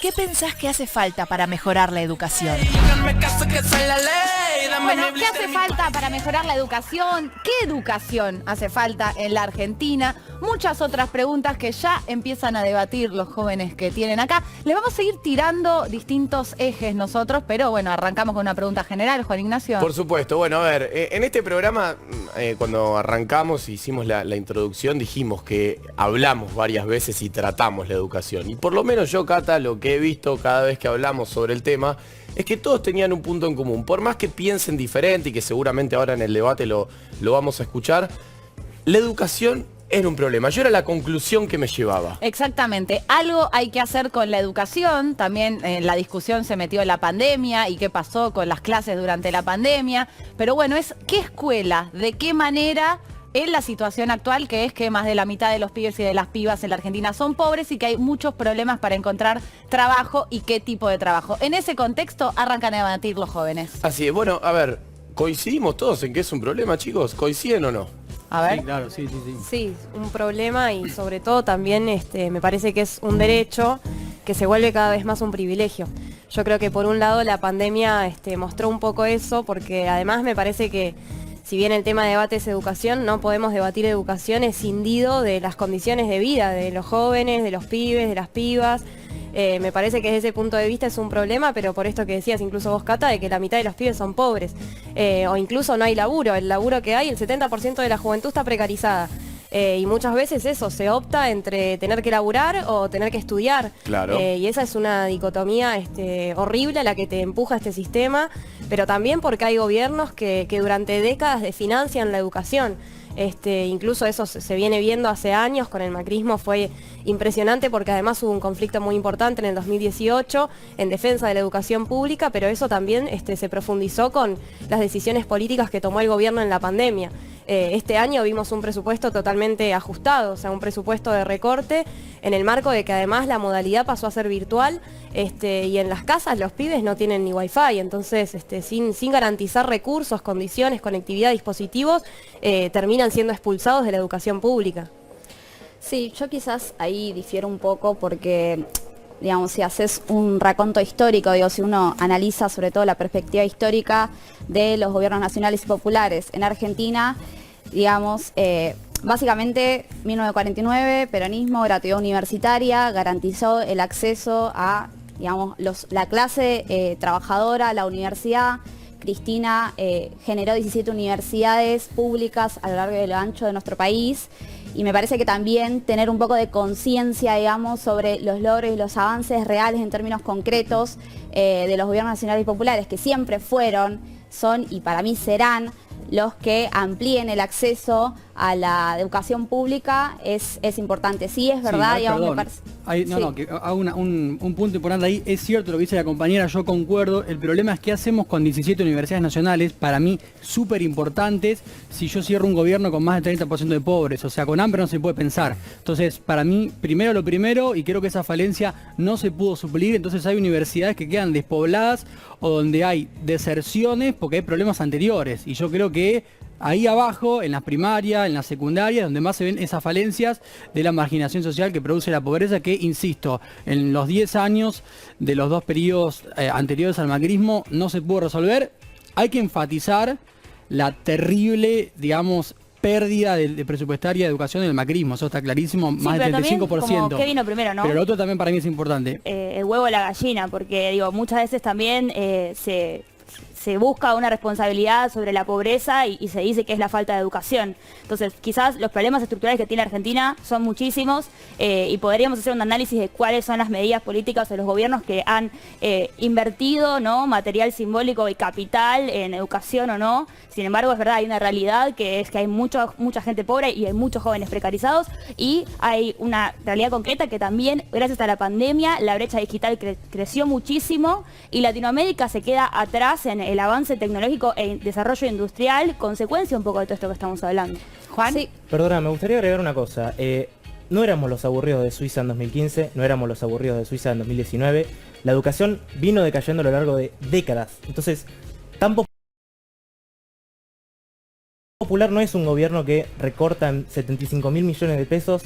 ¿Qué pensás que hace falta para mejorar la educación? Bueno, ¿qué hace falta para mejorar la educación? ¿Qué educación hace falta en la Argentina? Muchas otras preguntas que ya empiezan a debatir los jóvenes que tienen acá. Les vamos a ir tirando distintos ejes nosotros, pero bueno, arrancamos con una pregunta general, Juan Ignacio. Por supuesto. Bueno, a ver, en este programa, cuando arrancamos, hicimos la introducción, dijimos que hablamos varias veces y tratamos la educación. Y por lo menos yo, Cata, lo que he visto cada vez que hablamos sobre el tema, es que todos tenían un punto en común. Por más que piensen diferente y que seguramente ahora en el debate lo vamos a escuchar, la educación era un problema. Yo era la conclusión que me llevaba. Exactamente. Algo hay que hacer con la educación. También en la discusión se metió la pandemia y qué pasó con las clases durante la pandemia. Pero bueno, es qué escuela, de qué manera en la situación actual, que es que más de la mitad de los pibes y de las pibas en la Argentina son pobres y que hay muchos problemas para encontrar trabajo y qué tipo de trabajo. En ese contexto arrancan a debatir los jóvenes. Así es. Bueno, a ver, ¿coincidimos todos en que es un problema, chicos? ¿Coinciden o no? A ver. Sí, claro, sí. Sí, un problema y sobre todo también me parece que es un derecho que se vuelve cada vez más un privilegio. Yo creo que por un lado la pandemia mostró un poco eso, porque además me parece que si bien el tema de debate es educación, no podemos debatir educación escindido de las condiciones de vida de los jóvenes, de los pibes, de las pibas. Me parece que desde ese punto de vista es un problema, pero por esto que decías incluso vos, Cata, de que la mitad de los pibes son pobres, o incluso no hay laburo. El laburo que hay, el 70% de la juventud está precarizada. Y muchas veces eso, se opta entre tener que laburar o tener que estudiar. Claro. Y esa es una dicotomía horrible a la que te empuja este sistema, pero también porque hay gobiernos que durante décadas desfinancian la educación. Incluso eso se viene viendo hace años, con el macrismo fue impresionante porque además hubo un conflicto muy importante en el 2018 en defensa de la educación pública, pero eso también se profundizó con las decisiones políticas que tomó el gobierno en la pandemia. Este año vimos un presupuesto totalmente ajustado, o sea, un presupuesto de recorte en el marco de que además la modalidad pasó a ser virtual, y en las casas los pibes no tienen ni wifi, entonces sin garantizar recursos, condiciones, conectividad, dispositivos, terminan siendo expulsados de la educación pública. Sí, yo quizás ahí difiero un poco porque, digamos, si haces un raconto histórico, digo, si uno analiza sobre todo la perspectiva histórica de los gobiernos nacionales y populares en Argentina, digamos, básicamente 1949, peronismo, gratuidad universitaria, garantizó el acceso a, digamos, la clase trabajadora a la universidad. Cristina generó 17 universidades públicas a lo largo y a lo ancho de nuestro país. Y me parece que también tener un poco de conciencia, digamos, sobre los logros y los avances reales en términos concretos de los gobiernos nacionales y populares, que siempre fueron, son y para mí serán los que amplíen el acceso a la educación pública, es importante. Sí, es verdad, Sí, digamos, perdón. me parece. Que hago un punto importante ahí. Es cierto lo que dice la compañera, yo concuerdo. El problema es qué hacemos con 17 universidades nacionales, para mí súper importantes, si yo cierro un gobierno con más del 30% de pobres. O sea, con hambre no se puede pensar. Entonces, para mí, primero lo primero, y creo que esa falencia no se pudo suplir. Entonces hay universidades que quedan despobladas o donde hay deserciones porque hay problemas anteriores. Y yo creo que ahí abajo, en las primarias, en las secundarias, donde más se ven esas falencias de la marginación social que produce la pobreza, que, insisto, en los 10 años de los dos periodos anteriores al macrismo no se pudo resolver. Hay que enfatizar la terrible, digamos, pérdida de presupuestaria de educación del macrismo, eso está clarísimo, más del 35%. ¿Qué vino primero, no? Pero lo otro también para mí es importante. El huevo o la gallina, porque digo, muchas veces también se busca una responsabilidad sobre la pobreza y se dice que es la falta de educación. Entonces, quizás los problemas estructurales que tiene Argentina son muchísimos y podríamos hacer un análisis de cuáles son las medidas políticas de los gobiernos que han invertido, ¿no?, material simbólico y capital en educación o no. Sin embargo, es verdad, hay una realidad que es que hay mucha gente pobre y hay muchos jóvenes precarizados, y hay una realidad concreta que también, gracias a la pandemia, la brecha digital creció muchísimo y Latinoamérica se queda atrás en el avance tecnológico e desarrollo industrial, consecuencia un poco de todo esto que estamos hablando. Juan. Sí. Perdona, me gustaría agregar una cosa. No éramos los aburridos de Suiza en 2015, no éramos los aburridos de Suiza en 2019. La educación vino decayendo a lo largo de décadas. Entonces, tan popular no es un gobierno que recorta en 75.000 millones de pesos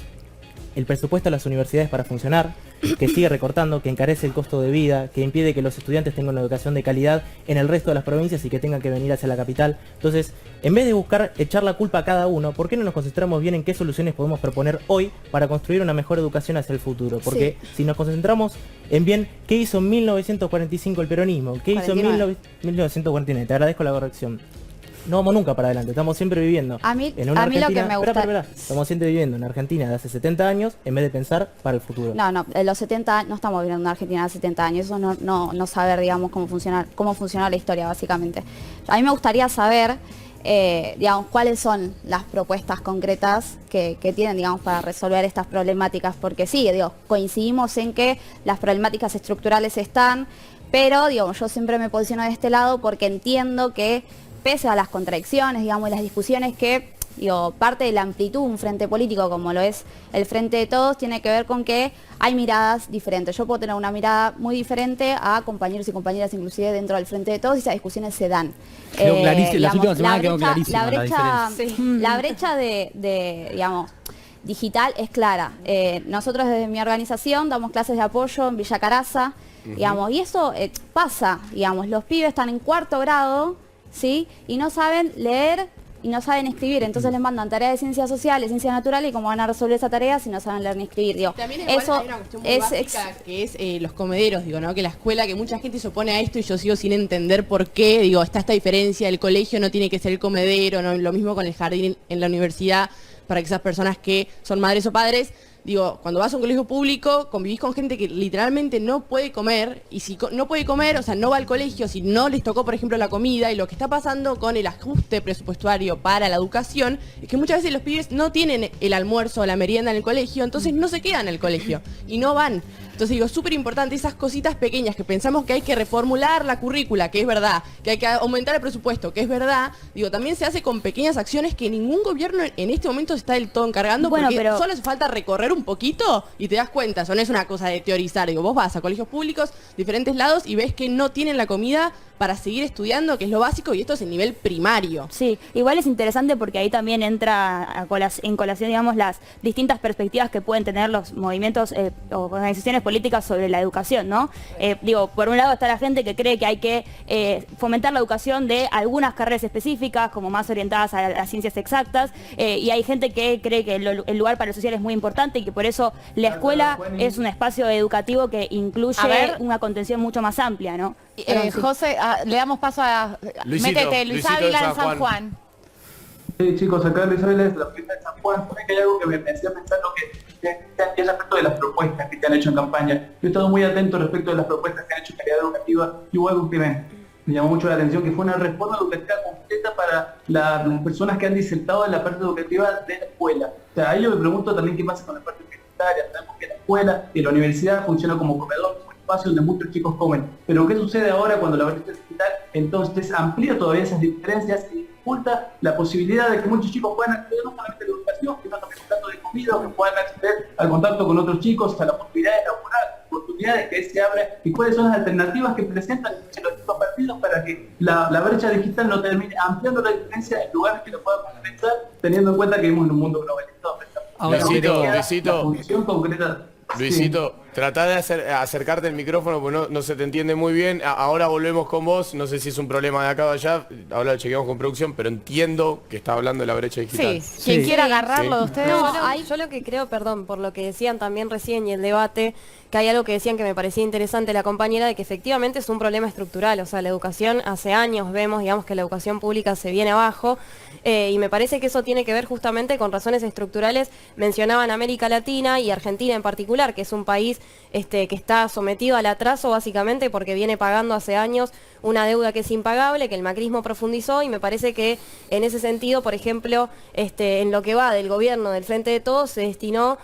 el presupuesto a las universidades para funcionar, que sigue recortando, que encarece el costo de vida, que impide que los estudiantes tengan una educación de calidad en el resto de las provincias y que tengan que venir hacia la capital. Entonces, en vez de buscar echar la culpa a cada uno, ¿por qué no nos concentramos bien en qué soluciones podemos proponer hoy para construir una mejor educación hacia el futuro? Porque si nos concentramos en bien qué hizo en 1945 el peronismo, qué hizo en 1949, te agradezco la corrección. No vamos nunca para adelante, estamos siempre viviendo A mí en una lo que Argentina, me gusta... estamos siempre viviendo en Argentina de hace 70 años en vez de pensar para el futuro. No, en los 70 no estamos viviendo en una Argentina de 70 años, eso no saber, digamos, cómo funciona la historia, básicamente. A mí me gustaría saber, digamos, cuáles son las propuestas concretas que tienen, digamos, para resolver estas problemáticas, porque sí, digo, coincidimos en que las problemáticas estructurales están, pero, digamos, yo siempre me posiciono de este lado porque entiendo que pese a las contradicciones, digamos, y las discusiones que, digo, parte de la amplitud de un frente político como lo es el Frente de Todos, tiene que ver con que hay miradas diferentes. Yo puedo tener una mirada muy diferente a compañeros y compañeras inclusive dentro del Frente de Todos y esas discusiones se dan. Quedó clarísimo, las últimas semanas quedó clarísima la brecha de, digamos, digital es clara. Nosotros desde mi organización damos clases de apoyo en Villa Caraza, digamos, y eso pasa, digamos, los pibes están en 4º grado, ¿sí? Y no saben leer y no saben escribir, entonces les mandan tareas de ciencias sociales, ciencias naturales, y cómo van a resolver esa tarea si no saben leer ni escribir, digo. También hay una cuestión muy básica, que es los comederos, digo, ¿no? Que la escuela, que mucha gente se opone a esto y yo sigo sin entender por qué, digo, está esta diferencia, el colegio no tiene que ser el comedero, ¿no? Lo mismo con el jardín en la universidad, para que esas personas que son madres o padres, digo, cuando vas a un colegio público, convivís con gente que literalmente no puede comer, y si no puede comer, o sea, no va al colegio, si no les tocó, por ejemplo, la comida, y lo que está pasando con el ajuste presupuestario para la educación, es que muchas veces los pibes no tienen el almuerzo o la merienda en el colegio, entonces no se quedan en el colegio, y no van. Entonces digo, súper importante esas cositas pequeñas que pensamos que hay que reformular la currícula, que es verdad, que hay que aumentar el presupuesto, que es verdad, digo, también se hace con pequeñas acciones que ningún gobierno en este momento se está del todo encargando, porque solo hace falta recorrer un poquito y te das cuenta, eso no es una cosa de teorizar, digo, vos vas a colegios públicos, diferentes lados, y ves que no tienen la comida para seguir estudiando, que es lo básico, y esto es el nivel primario. Sí, igual es interesante porque ahí también entra en colación, digamos, las distintas perspectivas que pueden tener los movimientos o organizaciones políticas sobre la educación, ¿no? Digo, por un lado está la gente que cree que hay que fomentar la educación de algunas carreras específicas, como más orientadas a las ciencias exactas, y hay gente que cree que el lugar para lo social es muy importante y que por eso la escuela es un espacio educativo que incluye una contención mucho más amplia, ¿no? José, le damos paso a... Métete, Luis Ávila en San Juan. Sí, chicos, acá Luis Ávila es la primera de San Juan. Porque hay algo que me hacía pensar que es respecto de las propuestas que te han hecho en campaña. Yo he estado muy atento respecto de las propuestas que han hecho en calidad educativa, y hubo algo que me llamó mucho la atención, que fue una reforma educativa completa para las personas que han disertado en la parte educativa de la escuela. O sea, ahí yo me pregunto también qué pasa con la parte universitaria. Sabemos que la escuela y la universidad funcionan como comedor, espacio donde muchos chicos comen. Pero ¿qué sucede ahora cuando la brecha digital entonces amplía todavía esas diferencias y dificulta la posibilidad de que muchos chicos puedan acceder no solamente a la educación, sino también al contacto de comida, o que puedan acceder al contacto con otros chicos, a la posibilidad de laborar, oportunidades que se abren, y cuáles son las alternativas que presentan los chicos partidos para que la brecha digital no termine ampliando la diferencia en lugares que lo puedan compensar, teniendo en cuenta que vivimos en un mundo globalizado. Luisito, la función concreta. Luisito, tratá de acercarte el micrófono porque no se te entiende muy bien. Ahora volvemos con vos, no sé si es un problema de acá o allá, ahora lo chequeamos con producción, pero entiendo que está hablando de la brecha digital. Sí, quien quiera agarrarlo de ustedes. Yo lo que creo, perdón, por lo que decían también recién y el debate, que hay algo que decían que me parecía interesante la compañera, de que efectivamente es un problema estructural, o sea, la educación hace años vemos, digamos, que la educación pública se viene abajo, y me parece que eso tiene que ver justamente con razones estructurales. Mencionaban América Latina y Argentina en particular, que es un país que está sometido al atraso básicamente porque viene pagando hace años una deuda que es impagable, que el macrismo profundizó, y me parece que en ese sentido, por ejemplo, en lo que va del gobierno del Frente de Todos, se destinó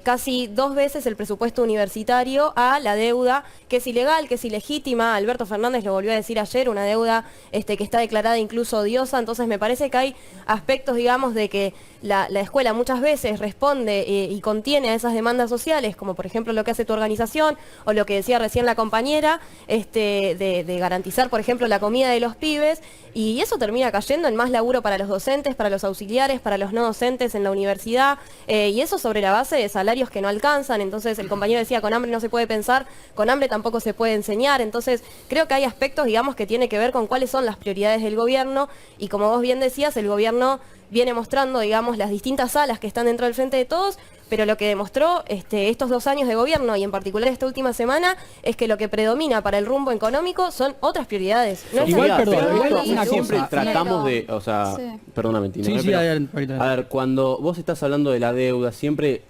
casi 2 veces el presupuesto universitario a la deuda, que es ilegal, que es ilegítima. Alberto Fernández lo volvió a decir ayer, una deuda que está declarada incluso odiosa. Entonces me parece que hay aspectos, digamos, de que la escuela muchas veces responde y contiene a esas demandas sociales, como por ejemplo lo que hace tu organización, o lo que decía recién la compañera, de garantizar garantizar, por ejemplo, la comida de los pibes, y eso termina cayendo en más laburo para los docentes, para los auxiliares, para los no docentes en la universidad, y eso sobre la base de salarios que no alcanzan. Entonces el compañero decía, con hambre no se puede pensar, con hambre tampoco se puede enseñar. Entonces creo que hay aspectos, digamos, que tiene que ver con cuáles son las prioridades del gobierno, y como vos bien decías, el gobierno viene mostrando, digamos, las distintas alas que están dentro del Frente de Todos, pero lo que demostró estos 2 años de gobierno, y en particular esta última semana, es que lo que predomina para el rumbo económico son otras prioridades. No Igual, es perdón, igual una siempre cosa. tratamos de, o sea, Sí. perdóname, Tina, Sí, sí, pero, adelante. a ver, cuando vos estás hablando de la deuda, siempre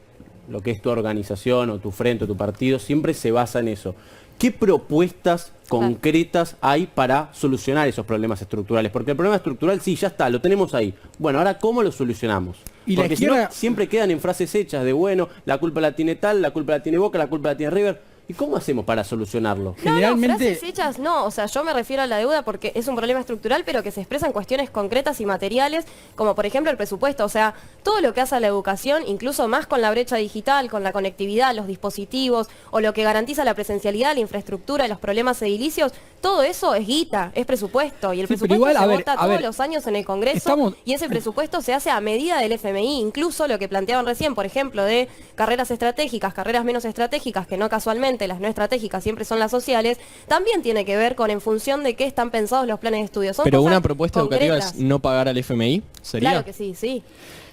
lo que es tu organización o tu frente o tu partido, siempre se basa en eso. ¿Qué propuestas concretas hay para solucionar esos problemas estructurales? Porque el problema estructural, sí, ya está, lo tenemos ahí. Bueno, ahora, ¿cómo lo solucionamos? Y la Porque si no, izquierda- siempre quedan en frases hechas de, bueno, la culpa la tiene tal, la culpa la tiene Boca, la culpa la tiene River. ¿Y cómo hacemos para solucionarlo? Generalmente- frases hechas no, o sea, yo me refiero a la deuda porque es un problema estructural, pero que se expresa en cuestiones concretas y materiales, como por ejemplo el presupuesto. O sea, todo lo que hace a la educación, incluso más con la brecha digital, con la conectividad, los dispositivos, o lo que garantiza la presencialidad, la infraestructura, los problemas edilicios, todo eso es guita, es presupuesto, y el Sí, pero presupuesto igual, se a ver, vota a todos ver, los años en el Congreso, estamos- y ese presupuesto se hace a medida del FMI, incluso lo que planteaban recién, por ejemplo, de carreras estratégicas, carreras menos estratégicas, que no casualmente las no estratégicas siempre son las sociales, también tiene que ver con en función de qué están pensados los planes de estudio. Son Pero cosas una propuesta educativa concretas. es no pagar al FMI, ¿sería? Claro que sí, sí.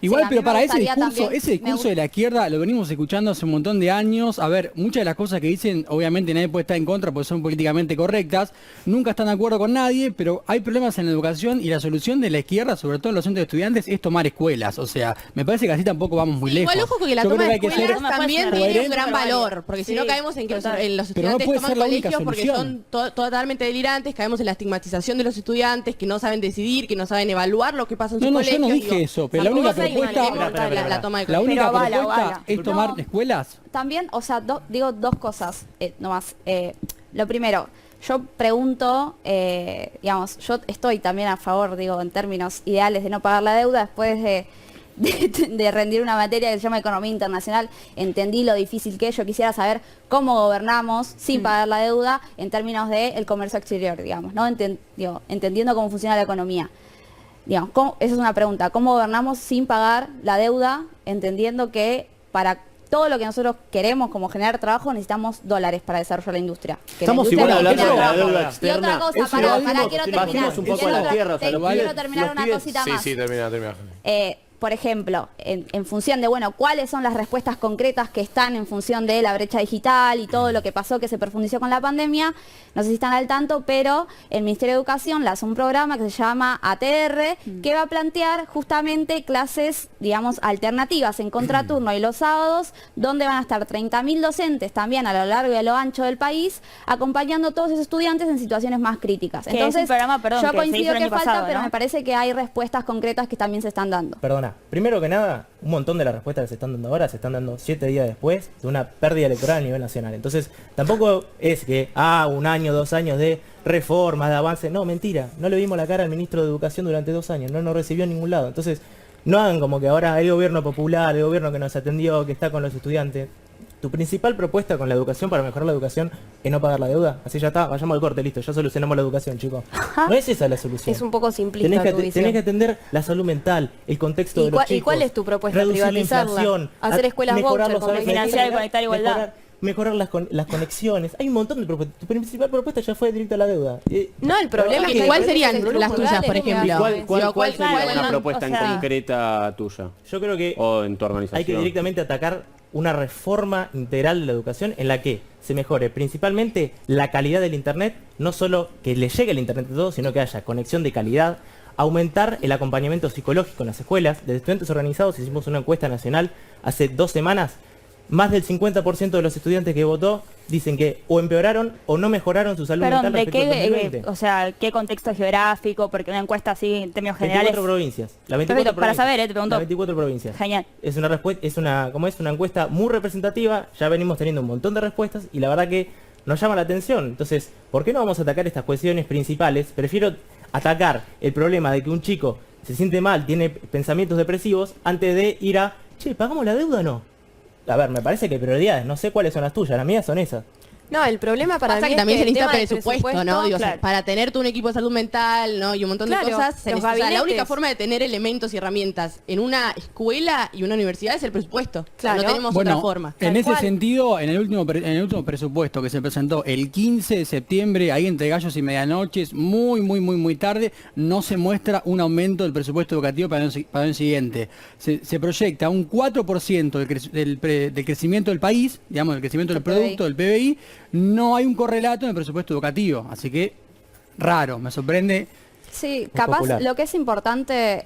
Igual, Sí, a mí pero me para ese gustaría discurso, también- ese discurso de la izquierda lo venimos escuchando hace un montón de años. A ver, muchas de las cosas que dicen, obviamente nadie puede estar en contra porque son políticamente correctas, nunca están de acuerdo con nadie, pero hay problemas en la educación y la solución de la izquierda, sobre todo en los centros de estudiantes, es tomar escuelas. O sea, me parece que así tampoco vamos muy lejos. Igual ojo que la Yo toma creo de que hay que escuelas ser también tiene un coherente. gran valor, porque si no caemos en que los Pero no estudiantes puede toman ser la única colegios porque solución. son totalmente delirantes, caemos en la estigmatización de los estudiantes que no saben decidir, que no saben evaluar lo que pasa en No, sus no, yo colegios. no dije eso, pero la única propuesta, la toma de la única Pero avala, propuesta avala. es tomar No. escuelas. También, o sea, digo 2 cosas nomás. Lo primero, yo pregunto, digamos, yo estoy también a favor, digo, en términos ideales de no pagar la deuda después de rendir una materia que se llama Economía Internacional. Entendí lo difícil que es. Yo quisiera saber cómo gobernamos sin pagar la deuda en términos del comercio exterior, digamos, ¿no? Entendiendo cómo funciona la economía. Digamos, esa es una pregunta. ¿Cómo gobernamos sin pagar la deuda, entendiendo que para todo lo que nosotros queremos, como generar trabajo, necesitamos dólares para desarrollar la industria? Que la Estamos industria igual hablando de la genera deuda trabajo. Y externa. otra cosa, Eso pará, igual quiero bajemos terminar. un poco a la tierra, o sea, los Quiero pibes- terminar los una pibes- cosita Sí, más. sí, termina. Por ejemplo, en función de, bueno, cuáles son las respuestas concretas que están en función de la brecha digital y todo lo que pasó, que se profundizó con la pandemia, no sé si están al tanto, pero el Ministerio de Educación lanzó un programa que se llama ATR, que va a plantear justamente clases, digamos, alternativas en contraturno y los sábados, donde van a estar 30.000 docentes también a lo largo y a lo ancho del país, acompañando a todos esos estudiantes en situaciones más críticas. Que es un programa, perdón, yo que se hizo coincido el que año falta, pasado, pero ¿no? me parece que hay respuestas concretas que también se están dando. Perdona, primero que nada, un montón de las respuestas que se están dando ahora se están dando 7 días después de una pérdida electoral a nivel nacional. Entonces, tampoco es que, 1 año, 2 años de reformas, de avance. No, mentira. No le vimos la cara al ministro de Educación durante 2 años. No nos recibió en ningún lado. Entonces, no hagan como que ahora el gobierno popular, el gobierno que nos atendió, que está con los estudiantes. Tu principal propuesta con la educación para mejorar la educación es no pagar la deuda. Así ya está, vayamos al corte, listo, ya solucionamos la educación, chicos. No es esa la solución. Es un poco simplista Tenés que, tu visión. tenés que atender la salud mental, el contexto de los chicos. ¿Y cuál es tu propuesta? Reducir la ¿Privatizarla? inflación, ¿Hacer escuelas mejorar voucher, los como horarios de financiar y escuela, conectar igualdad? mejorar las conexiones. Hay un montón de propuestas. Tu principal propuesta ya fue directa a la deuda. No, el problema es que ¿Cuál serían las tuyas, por ejemplo? ¿Cuál sería cuál- una propuesta o en sea- concreta tuya? Yo creo que O en tu organización. hay que directamente atacar una reforma integral de la educación en la que se mejore principalmente la calidad del internet, no solo que le llegue el internet a todos, sino que haya conexión de calidad, aumentar el acompañamiento psicológico en las escuelas. Desde estudiantes organizados hicimos una encuesta nacional hace 2 semanas. Más del 50% de los estudiantes que votó dicen que o empeoraron o no mejoraron su salud Perdón, mental ¿de respecto al qué, 2020. o sea, qué contexto geográfico? Porque una encuesta así en términos generales. 24 provincias. Las 24 Perfecto, para provincias. saber, te pregunto. Las 24 provincias. Genial. Es una respuesta, una encuesta muy representativa, ya venimos teniendo un montón de respuestas y la verdad que nos llama la atención. Entonces, ¿por qué no vamos a atacar estas cuestiones principales? Prefiero atacar el problema de que un chico se siente mal, tiene pensamientos depresivos, antes de ir a, che, ¿pagamos la deuda o no? A ver, me parece que hay prioridades, no sé cuáles son las tuyas, las mías son esas. No, el problema para Pasa mí que es también que se el necesita tema del presupuesto, ¿no? Digo, claro. para tener tú un equipo de salud mental, ¿no? Y un montón de Claro, cosas. los O sea, la única gabinetes. forma de tener elementos y herramientas en una escuela y una universidad es el presupuesto. O sea, Claro. no tenemos Bueno, otra forma. en Tal ese cual. sentido, en el último presupuesto que se presentó el 15 de septiembre, ahí entre gallos y medianoches, muy tarde, no se muestra un aumento del presupuesto educativo para el año siguiente. Se proyecta un 4% del crecimiento del país, digamos, del crecimiento del producto, del PBI, no hay un correlato en el presupuesto educativo, así que raro, me sorprende. Sí, capaz popular. lo que es importante,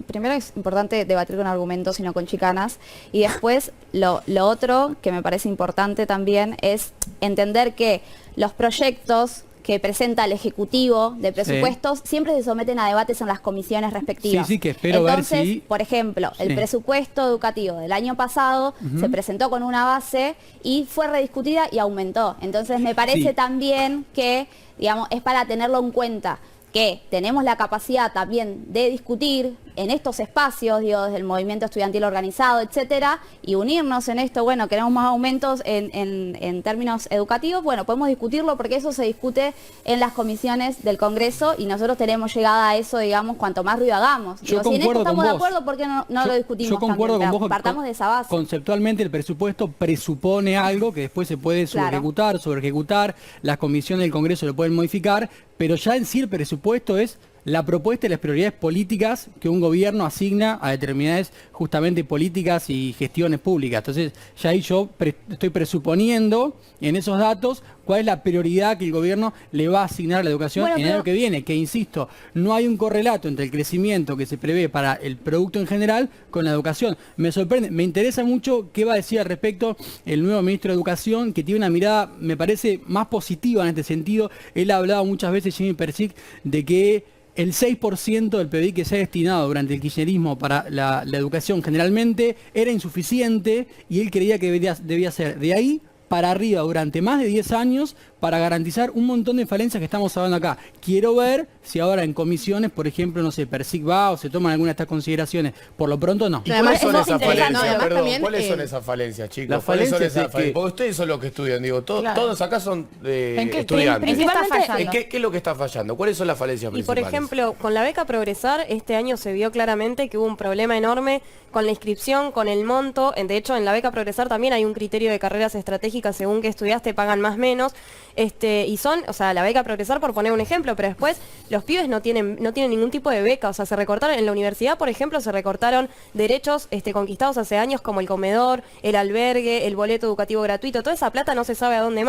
primero es importante debatir con argumentos y no con chicanas, y después lo otro que me parece importante también es entender que los proyectos que presenta el Ejecutivo de presupuestos siempre se someten a debates en las comisiones respectivas. Sí, que espero Entonces, ver si... por ejemplo, el Sí. presupuesto educativo del año pasado se presentó con una base y fue rediscutida y aumentó. Entonces me parece Sí. también que, digamos, es para tenerlo en cuenta, que tenemos la capacidad también de discutir en estos espacios, desde el movimiento estudiantil organizado, etcétera, y unirnos en esto. Bueno, queremos más aumentos en términos educativos, bueno, podemos discutirlo porque eso se discute en las comisiones del Congreso y nosotros tenemos llegada a eso, digamos, cuanto más ruido hagamos. Yo si en esto concuerdo estamos con de vos. acuerdo, ¿por qué no Yo- lo discutimos Yo concuerdo también? con vos. Partamos de esa base. Conceptualmente el presupuesto presupone algo que después se puede Claro. sobre ejecutar, las comisiones del Congreso lo pueden modificar, pero ya en sí el presupuesto es la propuesta y las prioridades políticas que un gobierno asigna a determinadas justamente políticas y gestiones públicas. Entonces ya ahí yo estoy presuponiendo en esos datos cuál es la prioridad que el gobierno le va a asignar a la educación Bueno, en el pero- año que viene, que insisto, no hay un correlato entre el crecimiento que se prevé para el producto en general con la educación. Me sorprende, me interesa mucho qué va a decir al respecto el nuevo ministro de Educación, que tiene una mirada, me parece, más positiva en este sentido. Él ha hablado muchas veces, Jimmy Persic, de que el 6% del PBI que se ha destinado durante el kirchnerismo para la educación generalmente era insuficiente y él creía que debía ser de ahí para arriba durante más de 10 años para garantizar un montón de falencias que estamos hablando acá. Quiero ver si ahora en comisiones, por ejemplo, no sé, Persic va o se toman alguna de estas consideraciones. Por lo pronto no. ¿Y cuáles son eso esas interesante, falencias? ¿no? Además Perdón, también, ¿cuáles son esas falencias, chicos? Las ¿Cuáles son falencias esas es falencias? que- Porque ustedes son los que estudian, digo, todos acá son ¿En qué? estudiantes. Principalmente- ¿En fallando? qué es lo que está fallando? ¿Cuáles son las falencias Y por principales? ejemplo, con la beca Progresar, este año se vio claramente que hubo un problema enorme con la inscripción, con el monto. De hecho, en la beca Progresar también hay un criterio de carreras estratégicas según que estudiaste, pagan más menos. Y son, o sea, la beca Progresar por poner un ejemplo, pero después los pibes no tienen ningún tipo de beca. O sea, se recortaron, en la universidad, por ejemplo, se recortaron derechos conquistados hace años como el comedor, el albergue, el boleto educativo gratuito. Toda esa plata no se sabe a dónde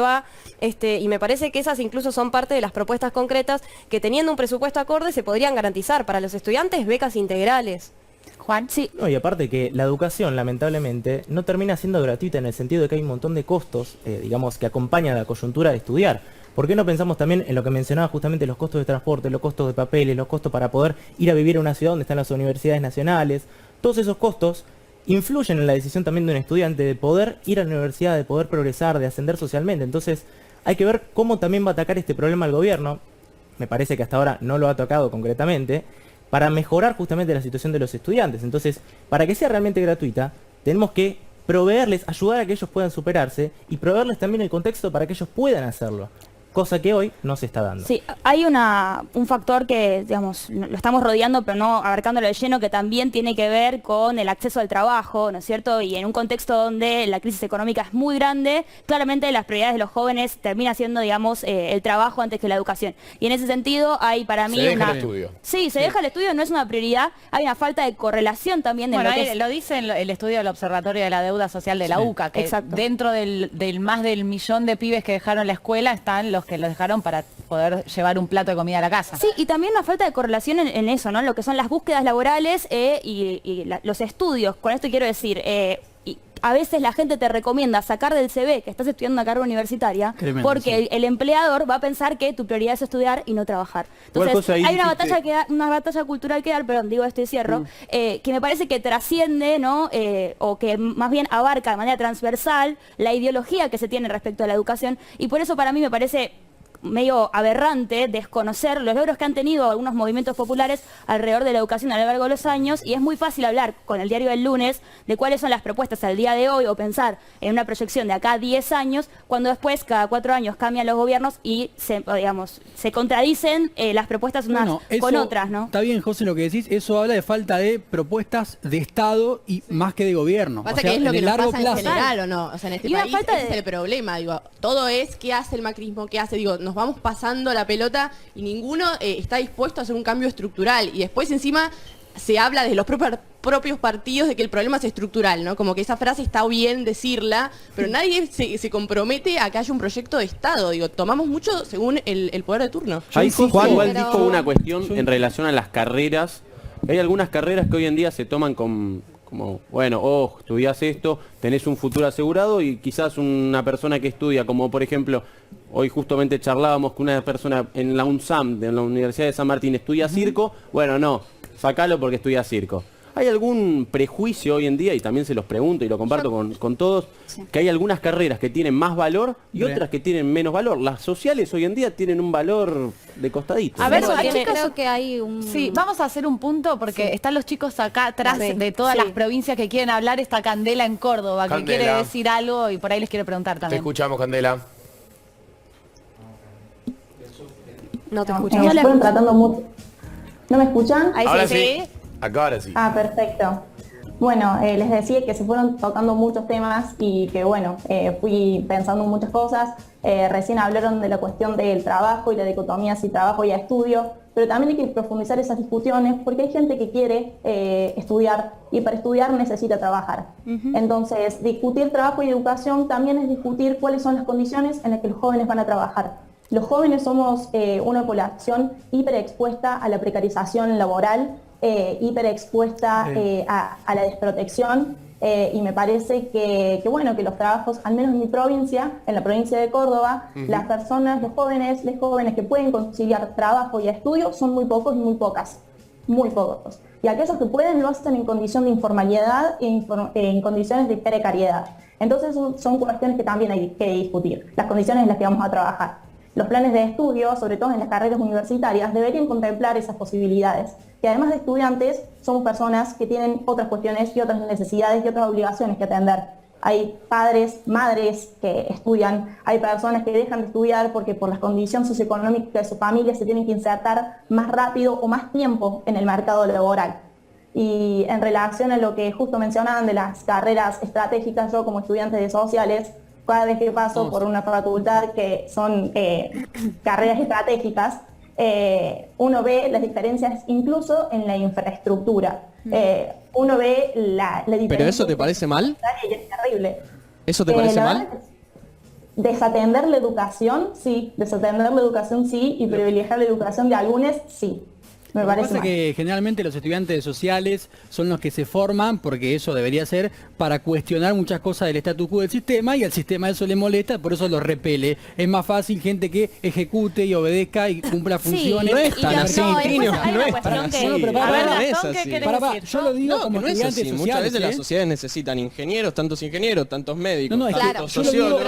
va. Y me parece que esas incluso son parte de las propuestas concretas que teniendo un presupuesto acorde se podrían garantizar para los estudiantes becas integrales. Juan, sí. No, y aparte que la educación, lamentablemente, no termina siendo gratuita en el sentido de que hay un montón de costos, digamos, que acompañan a la coyuntura de estudiar. ¿Por qué no pensamos también en lo que mencionaba justamente los costos de transporte, los costos de papeles, los costos para poder ir a vivir a una ciudad donde están las universidades nacionales? Todos esos costos influyen en la decisión también de un estudiante de poder ir a la universidad, de poder progresar, de ascender socialmente. Entonces, hay que ver cómo también va a atacar este problema el gobierno. Me parece que hasta ahora no lo ha tocado concretamente, para mejorar justamente la situación de los estudiantes. Entonces, para que sea realmente gratuita, tenemos que proveerles, ayudar a que ellos puedan superarse y proveerles también el contexto para que ellos puedan hacerlo. Cosa que hoy no se está dando. Sí, hay un factor que, digamos, lo estamos rodeando, pero no abarcándolo de lleno, que también tiene que ver con el acceso al trabajo, ¿no es cierto? Y en un contexto donde la crisis económica es muy grande, claramente las prioridades de los jóvenes termina siendo, digamos, el trabajo antes que la educación. Y en ese sentido hay para mí Se deja una... el estudio. Sí, se deja el estudio, no es una prioridad, hay una falta de correlación también de Bueno, lo que lo dice el estudio del Observatorio de la Deuda Social de la UCA, que exacto. dentro del más del millón de pibes que dejaron la escuela están los que los dejaron para poder llevar un plato de comida a la casa. Sí, y también una falta de correlación en eso, ¿no? Lo que son las búsquedas laborales los estudios. Con esto quiero decir, y a veces la gente te recomienda sacar del CV que estás estudiando una carrera universitaria, Tremendo, porque sí. el empleador va a pensar que tu prioridad es estudiar y no trabajar. Igual, Entonces, cosa ahí hay una dijiste- batalla cultural que dar, perdón, digo esto y cierro, que me parece que trasciende, ¿no? O que más bien abarca de manera transversal la ideología que se tiene respecto a la educación, y por eso para mí me parece medio aberrante desconocer los logros que han tenido algunos movimientos populares alrededor de la educación a lo largo de los años, y es muy fácil hablar con el diario del lunes de cuáles son las propuestas al día de hoy o pensar en una proyección de acá a 10 años, cuando después cada 4 años cambian los gobiernos y se contradicen las propuestas unas con otras, ¿no? Está bien, José, lo que decís, eso habla de falta de propuestas de Estado y más que de gobierno. Pasa que es lo que nos pasa en general, ¿o no? O sea, en este país ese es el problema, digo, todo es qué hace el macrismo, qué hace, digo, nos vamos pasando la pelota y ninguno está dispuesto a hacer un cambio estructural, y después encima se habla desde los propios partidos de que el problema es estructural, ¿no? Como que esa frase está bien decirla, pero nadie se compromete a que haya un proyecto de Estado. Digo, tomamos mucho según el poder de turno. Ahí sí, igual dijo una cuestión en relación a las carreras. Hay algunas carreras que hoy en día se toman como, bueno, estudiás esto, tenés un futuro asegurado, y quizás una persona que estudia, como por ejemplo, hoy justamente charlábamos que una persona en la UNSAM, en la Universidad de San Martín, estudia circo, bueno, no, sacalo porque estudia circo. ¿Hay algún prejuicio hoy en día, y también se los pregunto y lo comparto con todos, que hay algunas carreras que tienen más valor y otras que tienen menos valor? Las sociales hoy en día tienen un valor de costadito. A ver, creo que hay un... Sí, vamos a hacer un punto porque están los chicos acá atrás de todas las provincias que quieren hablar. Está Candela en Córdoba, que quiere decir algo y por ahí les quiero preguntar también. Te escuchamos, Candela. No te escuchamos. Fueron tratando mucho. ¿No me escuchan? Ahora sí. Acá ahora sí. Ah, perfecto. Bueno, les decía que se fueron tocando muchos temas y que bueno, fui pensando en muchas cosas. Recién hablaron de la cuestión del trabajo y la dicotomía si trabajo y estudio, pero también hay que profundizar esas discusiones porque hay gente que quiere estudiar y para estudiar necesita trabajar. Entonces, discutir trabajo y educación también es discutir cuáles son las condiciones en las que los jóvenes van a trabajar. Los jóvenes somos una población hiperexpuesta a la precarización laboral, hiperexpuesta a la desprotección, y me parece que bueno, que los trabajos, al menos en mi provincia, en la provincia de Córdoba, las personas, los jóvenes que pueden conciliar trabajo y estudio son muy pocos y muy pocas, muy pocos. Y aquellos que pueden lo hacen en condición de informalidad e en condiciones de precariedad. Entonces son cuestiones que también hay que discutir, las condiciones en las que vamos a trabajar. Los planes de estudio, sobre todo en las carreras universitarias, deberían contemplar esas posibilidades. Que además de estudiantes, somos personas que tienen otras cuestiones y otras necesidades y otras obligaciones que atender. Hay padres, madres que estudian, hay personas que dejan de estudiar porque por las condiciones socioeconómicas de su familia se tienen que insertar más rápido o más tiempo en el mercado laboral. Y en relación a lo que justo mencionaban de las carreras estratégicas, yo como estudiante de sociales, cada vez que paso por una facultad que son carreras estratégicas, uno ve las diferencias incluso en la infraestructura. Uno ve la diferencia. ¿Pero eso te parece mal? Y es terrible. ¿Eso te parece mal? Desatender la educación, sí. Desatender la educación, sí. Y privilegiar la educación de algunos, sí. Me Lo que parece pasa es que generalmente los estudiantes sociales son los que se forman, porque eso debería ser, para cuestionar muchas cosas del status quo del sistema, y al sistema eso le molesta, por eso lo repele. Es más fácil gente que ejecute y obedezca y cumpla funciones. No es tan así, Trinio, no es tan así. Yo lo digo como no es estudiante así. social. Muchas veces las sociedades necesitan ingenieros, tantos médicos, No, es tantos que yo lo digo- sociólogos.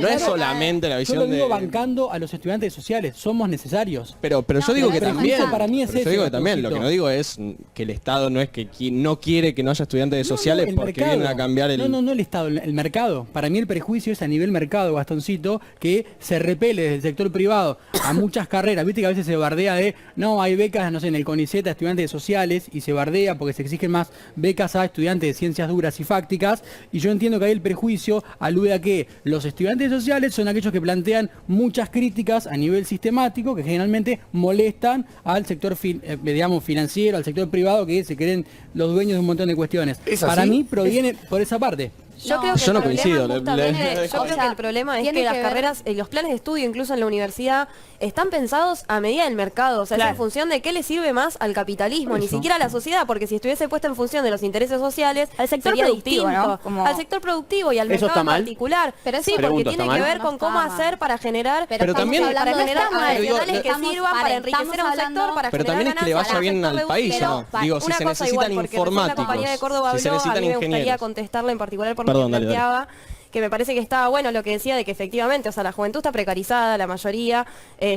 No es solamente la Yo visión lo digo de... bancando a los estudiantes sociales, somos necesarios. Pero yo digo que también, para mí es pero yo ese, digo que también, lo que no digo es que el Estado no es que no quiere que no haya estudiantes de sociales el porque mercado. vienen a cambiar el... No el Estado, el mercado. Para mí el prejuicio es a nivel mercado, Gastoncito, que se repele desde el sector privado a muchas carreras. Viste que a veces se bardea de, no, hay becas, no sé, en el CONICET a estudiantes de sociales, y se bardea porque se exigen más becas a estudiantes de ciencias duras y fácticas, y yo entiendo que ahí el prejuicio alude a que los estudiantes sociales son aquellos que plantean muchas críticas a nivel sistemático que generalmente molestan al sector financiero, al sector privado, que se creen los dueños de un montón de cuestiones. Para mí proviene por esa parte. Yo creo que no coincido. Yo creo que el problema es que las carreras, los planes de estudio, incluso en la universidad, están pensados a medida del mercado. O sea, es en función de qué le sirve más al capitalismo, ni siquiera a la sociedad, porque si estuviese puesta en función de los intereses sociales, al sector sería productivo, distinto. ¿no? Al sector productivo y al ¿Eso mercado está en mal? particular. Pero sí, Pregunto, porque tiene ¿está que mal? ver con cómo hacer para generar, Pero también para generar profesionales que estamos- sirvan para enriquecer a un sector, para Pero generar también es que le ganancias vaya al bien sector al de país, pero, ¿o no? Digo, si una se cosa necesitan igual, porque recién la compañía de informáticos, Córdoba si se habló, a necesitan mí me gustaría ingenieros. contestarla en particular por Perdón, lo que dale. planteaba, que me parece que estaba bueno lo que decía de que efectivamente, o sea, la juventud está precarizada, la mayoría.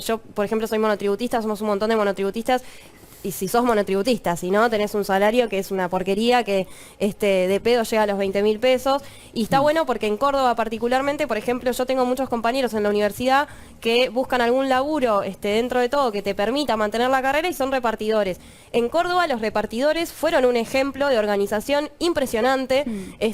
Yo, por ejemplo, soy monotributista, somos un montón de monotributistas. Y si sos monotributista, si no, tenés un salario que es una porquería, que de pedo llega a los 20.000 pesos. Y está bueno porque en Córdoba particularmente, por ejemplo, yo tengo muchos compañeros en la universidad que buscan algún laburo dentro de todo que te permita mantener la carrera y son repartidores. En Córdoba los repartidores fueron un ejemplo de organización impresionante,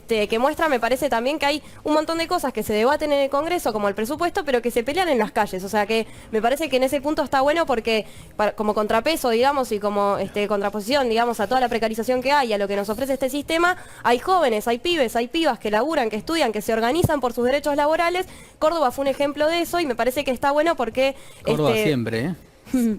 que muestra, me parece también que hay un montón de cosas que se debaten en el Congreso, como el presupuesto, pero que se pelean en las calles. O sea que me parece que en ese punto está bueno porque como contrapeso, digamos, y como contraposición, digamos, a toda la precarización que hay, a lo que nos ofrece este sistema, hay jóvenes, hay pibes, hay pibas que laburan, que estudian, que se organizan por sus derechos laborales. Córdoba fue un ejemplo de eso y me parece que está bueno porque... Córdoba siempre, ¿eh?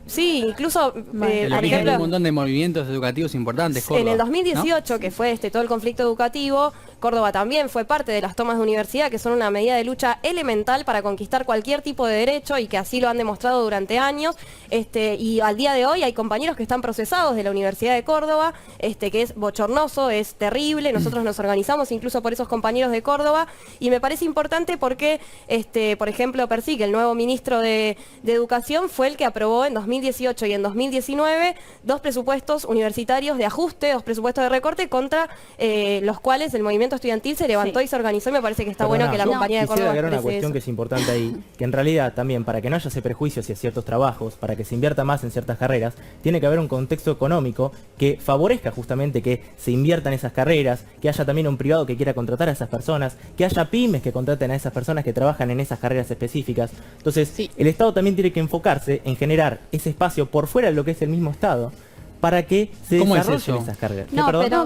Sí, incluso por ejemplo, un montón de movimientos educativos importantes. Córdoba, en el 2018, ¿no? Que fue todo el conflicto educativo, Córdoba también fue parte de las tomas de universidad, que son una medida de lucha elemental para conquistar cualquier tipo de derecho y que así lo han demostrado durante años. Y al día de hoy hay compañeros que están procesados de la Universidad de Córdoba, que es bochornoso, es terrible. Nosotros nos organizamos incluso por esos compañeros de Córdoba y me parece importante porque, por ejemplo, Persic, el nuevo ministro de Educación, fue el que aprobó en 2018 y en 2019 2 presupuestos universitarios de ajuste, 2 presupuestos de recorte contra los cuales el movimiento estudiantil se levantó y se organizó y me parece que está bueno que la compañía de Córdoba exprese una eso. cuestión que es importante ahí, que en realidad también para que no haya ese prejuicio hacia ciertos trabajos, para que se invierta más en ciertas carreras, tiene que haber un contexto económico que favorezca justamente que se inviertan esas carreras, que haya también un privado que quiera contratar a esas personas, que haya pymes que contraten a esas personas que trabajan en esas carreras específicas. Entonces, el Estado también tiene que enfocarse en generar ese espacio por fuera de lo que es el mismo Estado, para que se desarrollen esas carreras.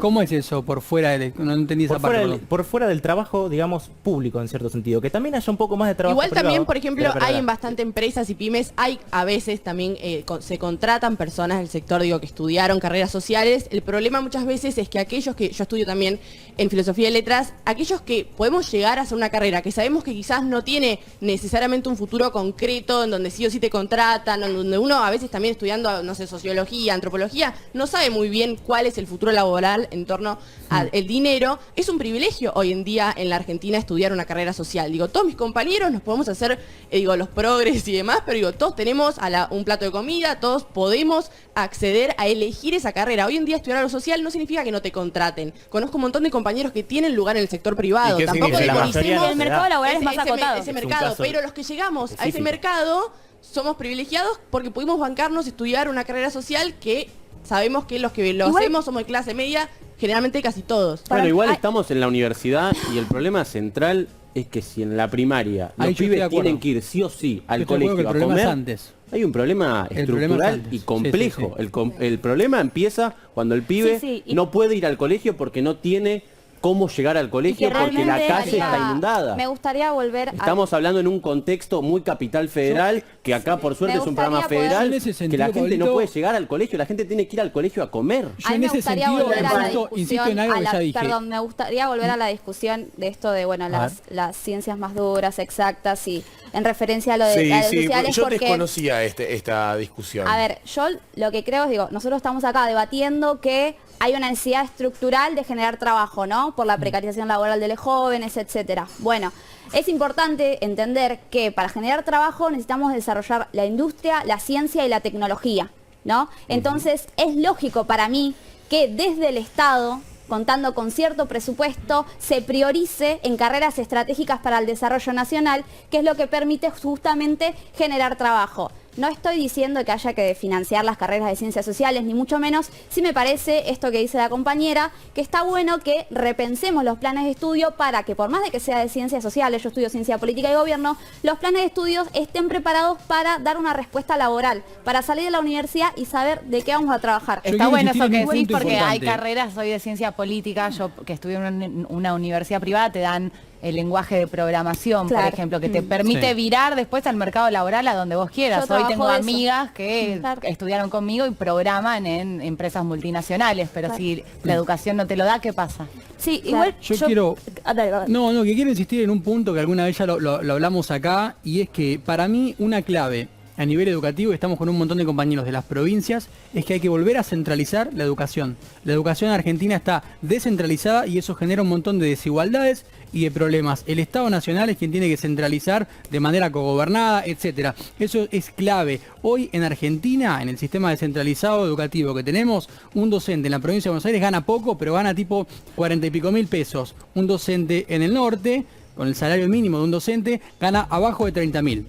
¿Cómo es eso? Por fuera del... No entendí esa parte. Por fuera del trabajo, digamos, público en cierto sentido. Que también haya un poco más de trabajo Igual privado. también, por ejemplo, hay en bastante empresas y pymes, hay a veces también se contratan personas del sector, digo, que estudiaron carreras sociales. El problema muchas veces es que aquellos que, yo estudio también en filosofía y letras, aquellos que podemos llegar a hacer una carrera que sabemos que quizás no tiene necesariamente un futuro concreto, en donde sí o sí te contratan, en donde uno a veces también estudiando, no sé, sociología, antropología, no sabe muy bien cuál es el futuro laboral en torno al dinero. Es un privilegio hoy en día en la Argentina estudiar una carrera social. Digo, todos mis compañeros nos podemos hacer, los progres y demás, pero digo, todos tenemos un plato de comida, todos podemos acceder a elegir esa carrera. Hoy en día estudiar algo social no significa que no te contraten. Conozco un montón de compañeros que tienen lugar en el sector privado. Tampoco demonicemos el mercado laboral es más acotado. Ese mercado, pero los que llegamos a ese mercado somos privilegiados porque pudimos bancarnos estudiar una carrera social que sabemos que los que lo hacemos somos de clase media, generalmente casi todos. Bueno, igual estamos en la universidad y el problema central es que si en la primaria los pibes tienen que ir sí o sí al colegio a comer, hay un problema estructural y complejo. El problema empieza cuando el pibe no puede ir al colegio porque no tiene cómo llegar al colegio porque la calle está inundada. Me gustaría volver Estamos hablando en un contexto muy capital federal, que acá por suerte es un programa federal, que la gente no puede llegar al colegio, la gente tiene que ir al colegio a comer. A mí me gustaría volver a la discusión, me gustaría volver a la discusión de esto de, bueno, las ciencias más duras, exactas y en referencia a lo de las redes sociales. Yo desconocía esta discusión. A ver, yo lo que creo es, nosotros estamos acá debatiendo que hay una necesidad estructural de generar trabajo, ¿no? Por la precarización laboral de los jóvenes, etcétera. Bueno, es importante entender que para generar trabajo necesitamos desarrollar la industria, la ciencia y la tecnología, ¿no? Entonces, es lógico para mí que desde el Estado, contando con cierto presupuesto, se priorice en carreras estratégicas para el desarrollo nacional, que es lo que permite justamente generar trabajo. No estoy diciendo que haya que financiar las carreras de ciencias sociales, ni mucho menos. Sí me parece esto que dice la compañera, que está bueno que repensemos los planes de estudio para que, por más de que sea de ciencias sociales, yo estudio ciencia política y gobierno, los planes de estudios estén preparados para dar una respuesta laboral, para salir de la universidad y saber de qué vamos a trabajar. Está bueno eso que decís porque hay carreras hoy de ciencia política, yo que estudié en una universidad privada, te dan el lenguaje de programación, por ejemplo, que te permite virar después al mercado laboral a donde vos quieras. Hoy tengo amigas que estudiaron conmigo y programan en empresas multinacionales, pero si la educación no te lo da, ¿qué pasa? Sí, igual yo quiero... que quiero insistir en un punto que alguna vez ya lo hablamos acá, y es que para mí una clave a nivel educativo, y estamos con un montón de compañeros de las provincias, es que hay que volver a centralizar la educación. La educación argentina está descentralizada y eso genera un montón de desigualdades y de problemas. El Estado Nacional es quien tiene que centralizar de manera cogobernada, etcétera. Eso es clave. Hoy en Argentina, en el sistema descentralizado educativo que tenemos, un docente en la provincia de Buenos Aires gana poco, pero gana tipo 40 y pico mil pesos. Un docente en el norte, con el salario mínimo de un docente, gana abajo de 30.000.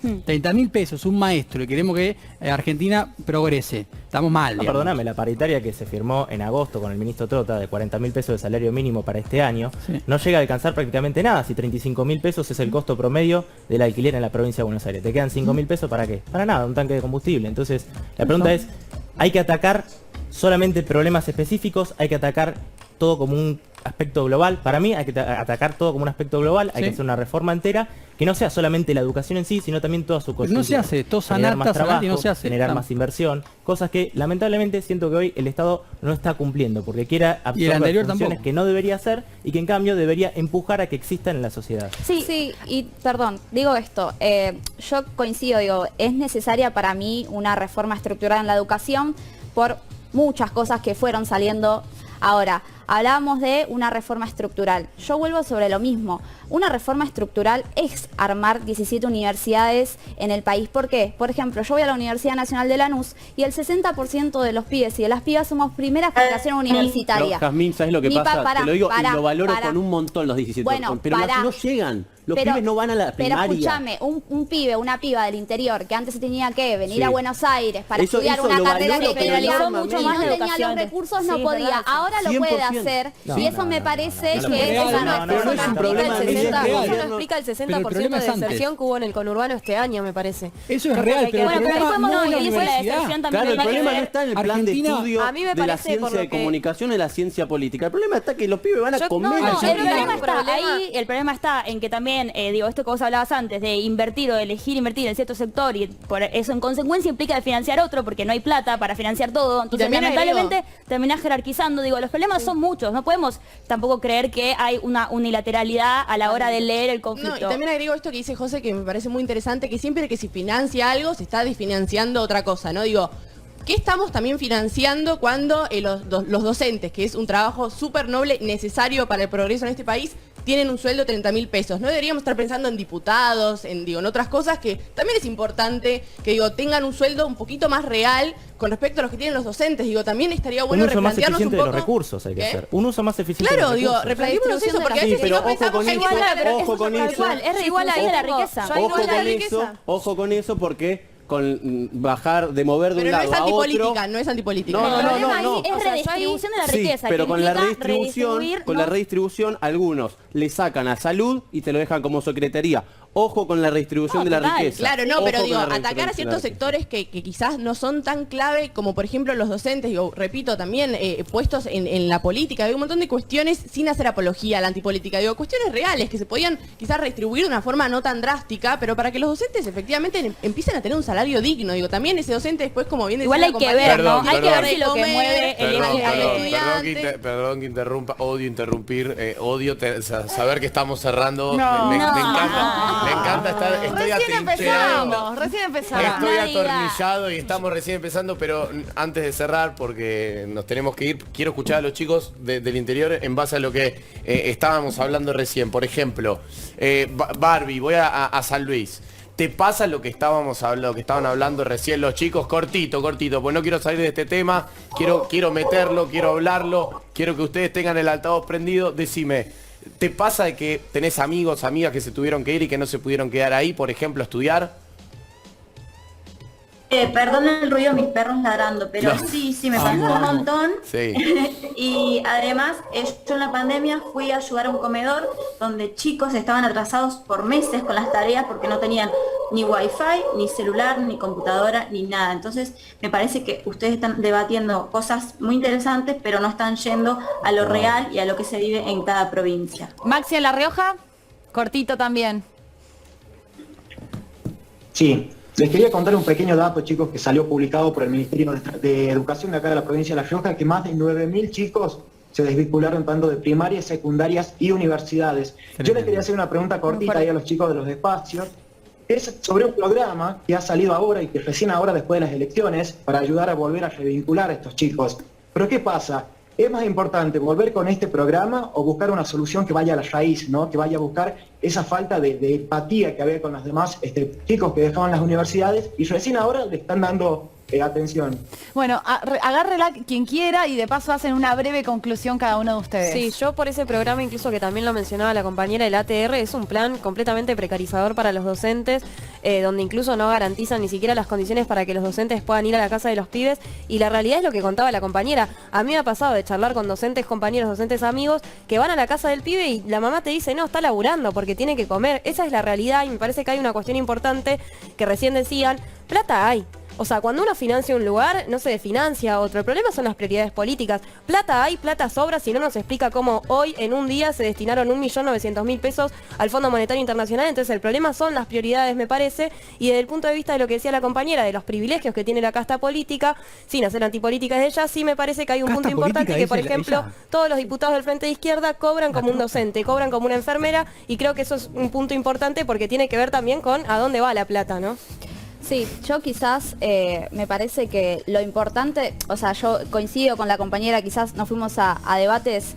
30.000 pesos, un maestro, y queremos que Argentina progrese. Estamos mal. Perdóname, la paritaria que se firmó en agosto con el ministro Trota de 40.000 pesos de salario mínimo para este año, no llega a alcanzar prácticamente nada, si 35.000 pesos es el costo promedio del alquiler en la provincia de Buenos Aires. ¿Te quedan 5.000 pesos para qué? Para nada, un tanque de combustible. Entonces, la pregunta es, ¿hay que atacar solamente problemas específicos? ¿Hay que atacar todo como un aspecto global? Para mí hay que atacar todo como un aspecto global, hay que hacer una reforma entera que no sea solamente la educación en sí, sino también toda su coyuntura. No se hace, todo generar más trabajo, no se hace. generar más inversión, cosas que lamentablemente siento que hoy el Estado no está cumpliendo, porque quiere absorber funciones que no debería hacer y que en cambio debería empujar a que existan en la sociedad. Sí, y perdón, digo esto, yo coincido, digo, es necesaria para mí una reforma estructural en la educación por muchas cosas que fueron saliendo. Ahora, hablábamos de una reforma estructural. Yo vuelvo sobre lo mismo. Una reforma estructural es armar 17 universidades en el país. ¿Por qué? Por ejemplo, yo voy a la Universidad Nacional de Lanús y el 60% de los pibes y de las pibas somos primera generación universitaria. Pero, Jazmín, ¿sabes lo que pasa? Te lo digo y lo valoro con un montón los 17. Bueno, pero no llegan. Los pibes no van a la primaria. Pero escúchame, un pibe, una piba del interior que antes se tenía que venir a Buenos Aires para eso, estudiar una carrera que federalizó mucho más no la tenía los recursos, no podía. Ahora lo 100%. puede hacer y eso me parece que eso no explica el 60% de deserción que hubo en el conurbano este año, me parece. Eso es real, pero el problema no es la universidad. Claro, el problema no está en el plan de estudio a mí me de la parece ciencia de comunicación y la ciencia política. El problema está que los pibes van a comer. El problema está en que también, digo, esto que vos hablabas antes, de invertir o de elegir invertir en cierto sector, y por eso en consecuencia implica de financiar otro, porque no hay plata para financiar todo. Entonces, lamentablemente, terminás jerarquizando. Digo, los problemas son muchos. No podemos tampoco creer que hay una unilateralidad a la hora de leer el conflicto. No, y también agrego esto que dice José, que me parece muy interesante, que siempre que se financia algo, se está desfinanciando otra cosa, ¿no? Digo, ¿qué estamos también financiando cuando los docentes, que es un trabajo súper noble, necesario para el progreso en este país, tienen un sueldo de 30.000 pesos? ¿No deberíamos estar pensando en diputados, en otras cosas que también es importante que tengan un sueldo un poquito más real con respecto a los que tienen los docentes? También estaría bueno replantearnos un poco... Un uso más eficiente de los recursos hay que hacer. Un uso más eficiente de los recursos. Claro, replanteémonos eso, porque a veces pero no pensamos que ojo con eso. Es igual ahí a la riqueza. Ojo con eso porque con bajar de mover de pero un lado a otro. No es antipolítica. No. Es redistribución de la riqueza. Pero con la redistribución, algunos le sacan a salud y te lo dejan como secretaría. Ojo con la redistribución de la riqueza. Claro, no, pero digo, atacar a ciertos sectores que quizás no son tan clave, como por ejemplo los docentes, digo, repito, también puestos en la política. Hay un montón de cuestiones sin hacer apología a la antipolítica. Digo, cuestiones reales que se podían quizás redistribuir de una forma no tan drástica, pero para que los docentes efectivamente empiecen a tener un salario digno. Digo, también ese docente después, como bien decía, igual hay que ver, ¿no? Hay que ver si lo que mueve el estudiante. Perdón que interrumpa, odio interrumpir, odio saber que estamos cerrando. Me encanta estar, estoy atrincherado. Recién empezamos. Estoy atornillado y estamos recién empezando, pero antes de cerrar, porque nos tenemos que ir, quiero escuchar a los chicos del interior en base a lo que estábamos hablando recién. Por ejemplo, Barbie, voy a San Luis. ¿Te pasa lo que estaban hablando recién los chicos? Cortito, pues no quiero salir de este tema, quiero meterlo, quiero hablarlo, quiero que ustedes tengan el altavoz prendido. Decime, ¿te pasa de que tenés amigos, amigas que se tuvieron que ir y que no se pudieron quedar ahí, por ejemplo, a estudiar? Perdón el ruido de mis perros ladrando, pero no. sí, me pasó un montón. Sí. Y además, yo en la pandemia fui a ayudar a un comedor donde chicos estaban atrasados por meses con las tareas porque no tenían ni wifi, ni celular, ni computadora, ni nada. Entonces, me parece que ustedes están debatiendo cosas muy interesantes, pero no están yendo a lo real y a lo que se vive en cada provincia. Maxi en La Rioja, cortito también. Sí. Les quería contar un pequeño dato, chicos, que salió publicado por el Ministerio de Educación de acá de la provincia de La Rioja, que más de 9.000 chicos se desvincularon tanto de primarias, secundarias y universidades. Yo les quería hacer una pregunta cortita ahí a los chicos de los espacios. es sobre un programa que ha salido ahora y que recién ahora después de las elecciones para ayudar a volver a revincular a estos chicos. Pero ¿qué pasa? ¿Es más importante volver con este programa o buscar una solución que vaya a la raíz, ¿no? Que vaya a buscar esa falta de empatía que había con los demás chicos que dejaban las universidades y recién ahora le están dando atención? Bueno, agárrela quien quiera y de paso hacen una breve conclusión cada uno de ustedes. Sí, yo por ese programa, incluso que también lo mencionaba la compañera, el ATR es un plan completamente precarizador para los docentes, donde incluso no garantizan ni siquiera las condiciones para que los docentes puedan ir a la casa de los pibes, y la realidad es lo que contaba la compañera. A mí me ha pasado de charlar con docentes, compañeros, docentes, amigos, que van a la casa del pibe y la mamá te dice, no, está laburando porque tiene que comer. Esa es la realidad y me parece que hay una cuestión importante que recién decían, plata hay. O sea, cuando uno financia un lugar, no se financia otro. El problema son las prioridades políticas. Plata hay, plata sobra, si no nos explica cómo hoy, en un día, se destinaron 1.900.000 pesos al Fondo Monetario Internacional. Entonces el problema son las prioridades, me parece, y desde el punto de vista de lo que decía la compañera, de los privilegios que tiene la casta política, sin hacer antipolítica de ella, sí me parece que hay un punto importante que, por ejemplo, todos los diputados del Frente de Izquierda cobran como un docente, cobran como una enfermera, y creo que eso es un punto importante porque tiene que ver también con a dónde va la plata, ¿no? Sí, yo quizás me parece que lo importante, o sea, yo coincido con la compañera, quizás nos fuimos a debates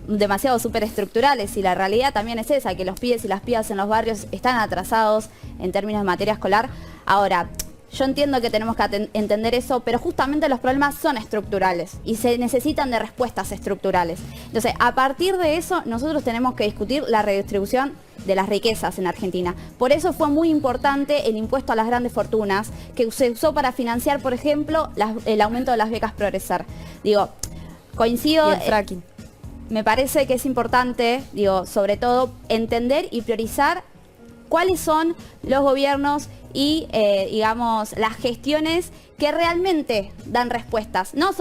demasiado superestructurales y la realidad también es esa, que los pibes y las pibas en los barrios están atrasados en términos de materia escolar. Ahora, yo entiendo que tenemos que entender eso, pero justamente los problemas son estructurales y se necesitan de respuestas estructurales. Entonces, a partir de eso, nosotros tenemos que discutir la redistribución de las riquezas en Argentina. Por eso fue muy importante el impuesto a las grandes fortunas, que se usó para financiar, por ejemplo, el aumento de las becas Progresar. Digo, coincido... Y el fracking. Me parece que es importante, digo, sobre todo, entender y priorizar cuáles son los gobiernos y, digamos, las gestiones que realmente dan respuestas, no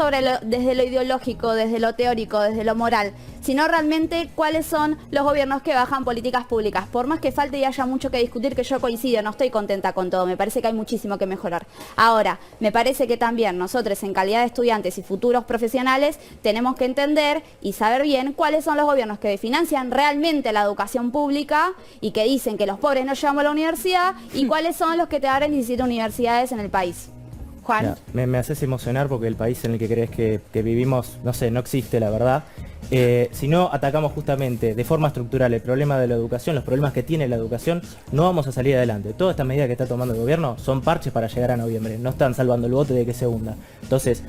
desde lo ideológico, desde lo teórico, desde lo moral, sino realmente cuáles son los gobiernos que bajan políticas públicas. Por más que falte y haya mucho que discutir, que yo coincido, no estoy contenta con todo, me parece que hay muchísimo que mejorar. Ahora, me parece que también nosotros, en calidad de estudiantes y futuros profesionales, tenemos que entender y saber bien cuáles son los gobiernos que financian realmente la educación pública y que dicen que los pobres no llegamos a la universidad, y cuáles son los que te abren 17 universidades en el país. Juan. Mira, me haces emocionar porque el país en el que crees que vivimos, no sé, no existe, la verdad. Si no atacamos justamente de forma estructural el problema de la educación, los problemas que tiene la educación, no vamos a salir adelante. Todas estas medidas que está tomando el gobierno son parches para llegar a noviembre, no están salvando el bote de que se hunda. Entonces,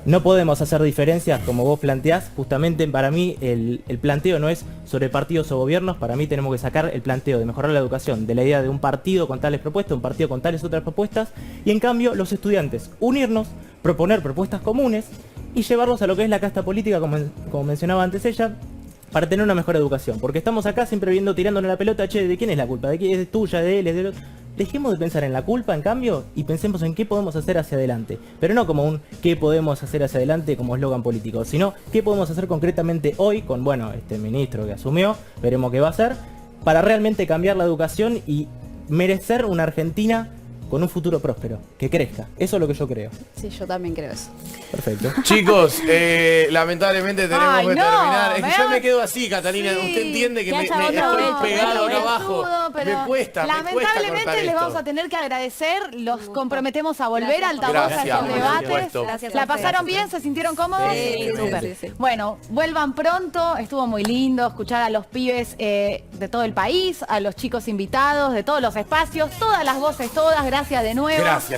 no podemos hacer diferencias como vos planteás. Justamente para mí el planteo no es sobre partidos o gobiernos. Para mí tenemos que sacar el planteo de mejorar la educación de la idea de un partido con tales propuestas, un partido con tales otras propuestas, y en cambio los estudiantes unirnos, proponer propuestas comunes y llevarlos a lo que es la casta política, como mencionaba antes ella, para tener una mejor educación. Porque estamos acá siempre tirándonos la pelota, che, ¿de quién es la culpa? ¿De quién es tuya? ¿De él? ¿Es del otro? Dejemos de pensar en la culpa, en cambio, y pensemos en qué podemos hacer hacia adelante. Pero no como un qué podemos hacer hacia adelante como eslogan político, sino qué podemos hacer concretamente hoy con, bueno, este ministro que asumió, veremos qué va a hacer, para realmente cambiar la educación y merecer una Argentina con un futuro próspero, que crezca. Eso es lo que yo creo. Sí, yo también creo eso. Perfecto. Chicos, lamentablemente tenemos que terminar. Es que yo me quedo así, Catalina. Sí, usted entiende que me estoy pegado acá abajo. Pero me cuesta lamentablemente cortar les esto. vamos a tener que agradecer. Los comprometemos a volver al altavoz a Gracias, estos por debates. supuesto. ¿La pasaron bien? ¿Se sintieron cómodos? Sí, Súper. sí. Bueno, vuelvan pronto. Estuvo muy lindo escuchar a los pibes de todo el país, a los chicos invitados, de todos los espacios, todas las voces, todas. Gracias de nuevo. Gracias,